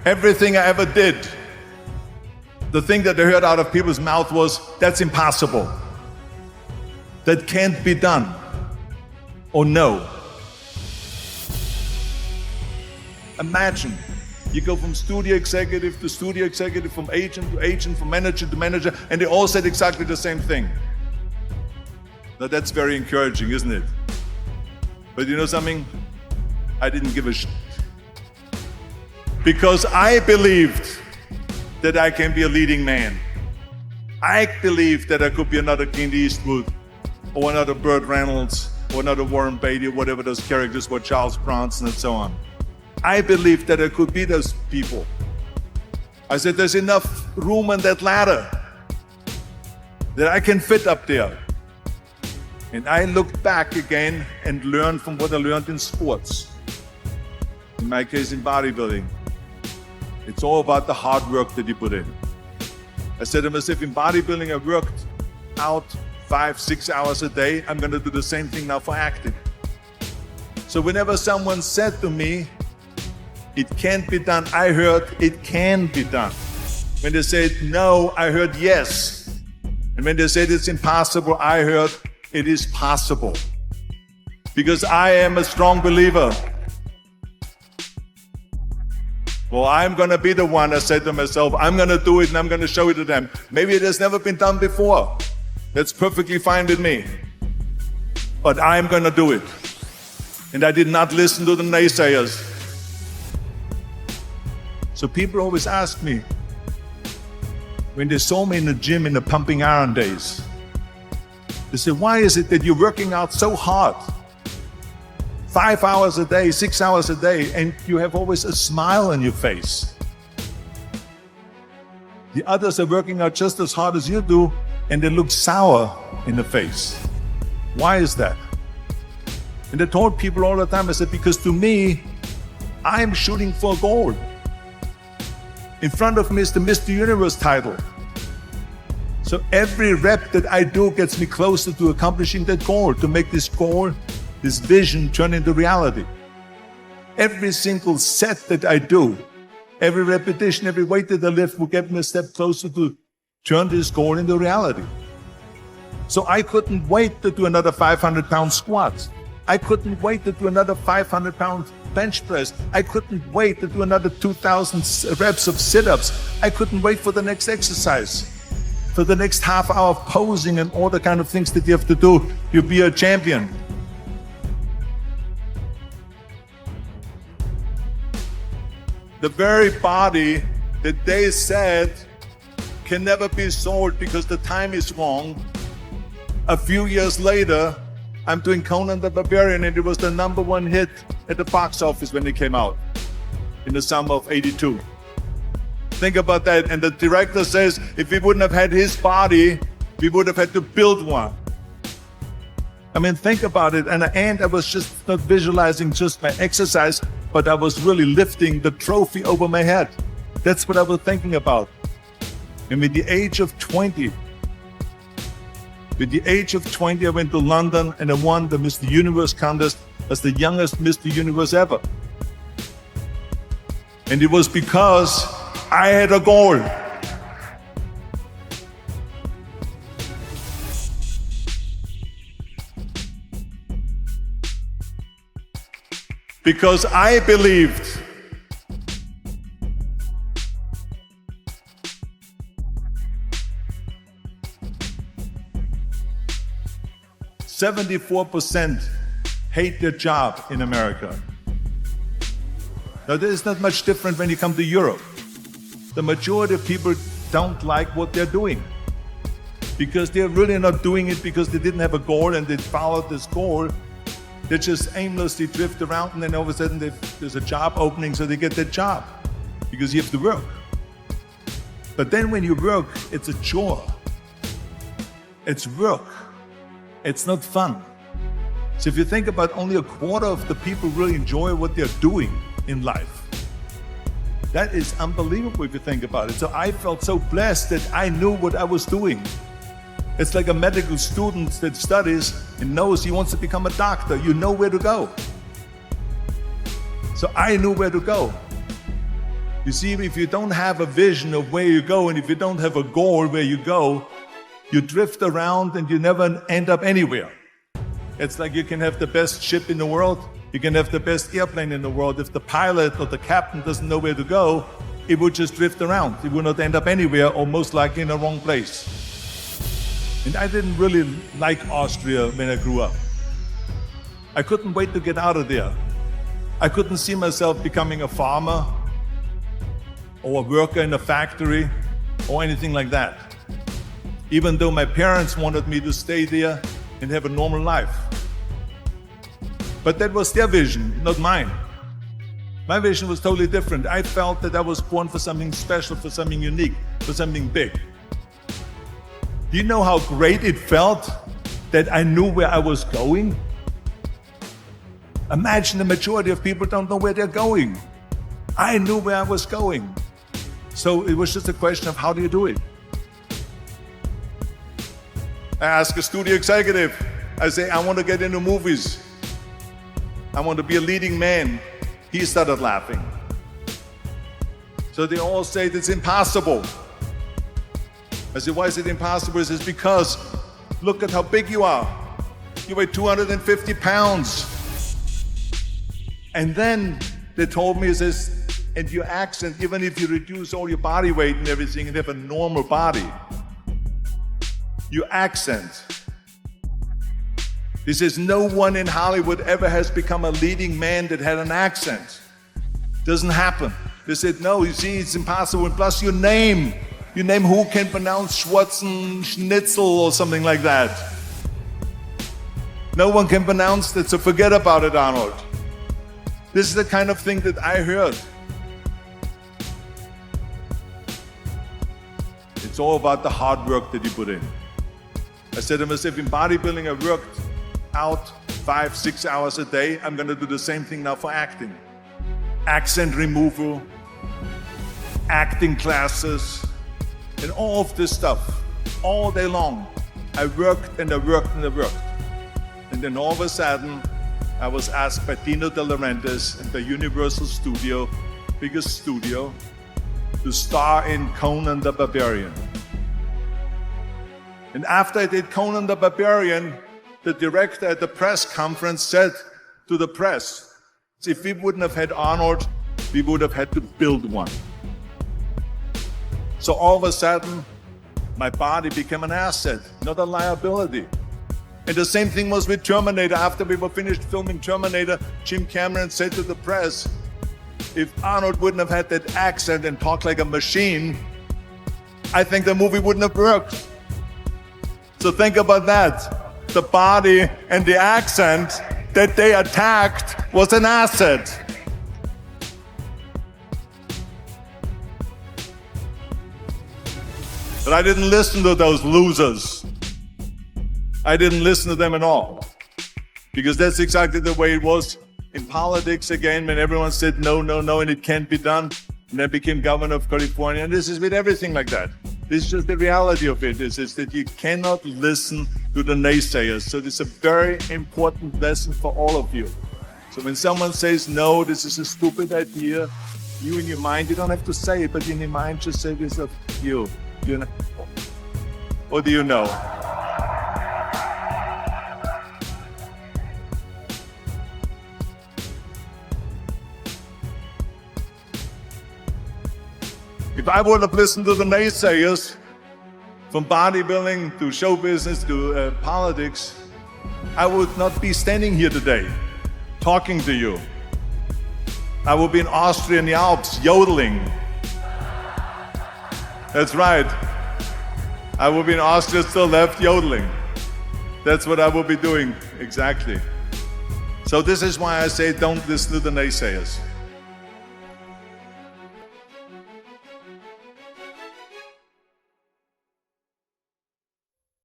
Everything I ever did, the thing that I heard out of people's mouth was, that's impossible. That can't be done. Or no. Imagine, you go from studio executive to studio executive, from agent to agent, from manager to manager, and they all said exactly the same thing. Now that's very encouraging, isn't it? But you know something? I didn't give a shit. Because I believed that I can be a leading man. I believed that I could be another Clint Eastwood, or another Burt Reynolds, or another Warren Beatty, or whatever those characters were, Charles Bronson and so on. I believed that I could be those people. I said, there's enough room on that ladder that I can fit up there. And I looked back again and learned from what I learned in sports. In my case, in bodybuilding. It's all about the hard work that you put in. I said to myself, in bodybuilding, I worked out 5-6 hours a day. I'm gonna do the same thing now for acting. So whenever someone said to me, it can't be done, I heard it can be done. When they said no, I heard yes. And when they said it's impossible, I heard it is possible. Because I am a strong believer. Well, I'm gonna be the one, I said to myself, I'm gonna do it and I'm gonna show it to them. Maybe it has never been done before. That's perfectly fine with me. But I'm gonna do it. And I did not listen to the naysayers. So people always ask me, when they saw me in the gym in the pumping iron days, they say, why is it that you're working out so hard? 5 hours a day, 6 hours a day, and you have always a smile on your face. The others are working out just as hard as you do, and they look sour in the face. Why is that? And I told people all the time, I said, because to me, I'm shooting for a goal. In front of me is the Mr. Universe title. So every rep that I do gets me closer to accomplishing that goal, to make this goal, this vision turn into reality. Every single set that I do, every repetition, every weight that I lift will get me a step closer to turn this goal into reality. So I couldn't wait to do another 500-pound squat. I couldn't wait to do another 500-pound bench press. I couldn't wait to do another 2,000 reps of sit-ups. I couldn't wait for the next exercise, for the next half hour of posing and all the kind of things that you have to do. You'll be a champion. The very body that they said can never be sold because the time is wrong. A few years later, I'm doing Conan the Barbarian, and it was the #1 hit at the box office when it came out in the summer of '82. Think about that. And the director says, if we wouldn't have had his body, we would have had to build one. I mean, think about it. And I was just not visualizing just my exercise, but I was really lifting the trophy over my head. That's what I was thinking about. And with the age of 20, I went to London and I won the Mr. Universe contest as the youngest Mr. Universe ever. And it was because I had a goal. Because I believed. "74% hate their job in America." Now, there is not much different when you come to Europe. The majority of people don't like what they're doing because they're really not doing it because they didn't have a goal and they followed this goal. They just aimlessly drift around, and then all of a sudden there's a job opening, so they get that job because you have to work. But then when you work, it's a chore. It's work. It's not fun. So if you think about, only a quarter of the people really enjoy what they're doing in life. That is unbelievable if you think about it. So I felt so blessed that I knew what I was doing. It's like a medical student that studies and knows he wants to become a doctor. You know where to go. So I knew where to go. You see, if you don't have a vision of where you go, and if you don't have a goal where you go, you drift around and you never end up anywhere. It's like you can have the best ship in the world, you can have the best airplane in the world. If the pilot or the captain doesn't know where to go, it would just drift around. It would not end up anywhere, or most likely in the wrong place. And I didn't really like Austria when I grew up. I couldn't wait to get out of there. I couldn't see myself becoming a farmer or a worker in a factory or anything like that. Even though my parents wanted me to stay there and have a normal life. But that was their vision, not mine. My vision was totally different. I felt that I was born for something special, for something unique, for something big. Do you know how great it felt that I knew where I was going? Imagine the majority of people don't know where they're going. I knew where I was going. So it was just a question of how do you do it? I ask a studio executive, I say, I want to get into movies. I want to be a leading man. He started laughing. So they all say it's impossible. I said, why is it impossible? He says, because look at how big you are. You weigh 250 pounds. And then they told me, he says, and your accent, even if you reduce all your body weight and everything and have a normal body, your accent. He says, no one in Hollywood ever has become a leading man that had an accent. Doesn't happen. They said, no, you see, it's impossible. And plus your name who can pronounce Schwarzenegger or something like that. No one can pronounce that, so forget about it, Arnold. This is the kind of thing that I heard. It's all about the hard work that you put in. I said to myself, in bodybuilding, I worked out 5-6 hours a day. I'm going to do the same thing now for acting. Accent removal, acting classes, and all of this stuff, all day long. I worked and I worked and I worked. And then all of a sudden, I was asked by Dino De Laurentiis and the Universal Studio, biggest studio, to star in Conan the Barbarian. And after I did Conan the Barbarian, the director at the press conference said to the press, if we wouldn't have had Arnold, we would have had to build one. So all of a sudden, my body became an asset, not a liability. And the same thing was with Terminator. After we were finished filming Terminator, Jim Cameron said to the press, if Arnold wouldn't have had that accent and talked like a machine, I think the movie wouldn't have worked. So think about that. The body and the accent that they attacked was an asset. But I didn't listen to those losers. I didn't listen to them at all. Because that's exactly the way it was in politics again, when everyone said no, no, no, and it can't be done. And I became governor of California. And this is with everything like that. This is just the reality of it, is that you cannot listen to the naysayers. So this is a very important lesson for all of you. So when someone says, no, this is a stupid idea, you in your mind, you don't have to say it, but in your mind just say this of you. You know? Or do you know? If I would have listened to the naysayers, from bodybuilding to show business to politics, I would not be standing here today, talking to you. I would be in Austria in the Alps, yodeling. That's right. I would be in Austria still left, yodeling. That's what I will be doing, exactly. So this is why I say don't listen to the naysayers.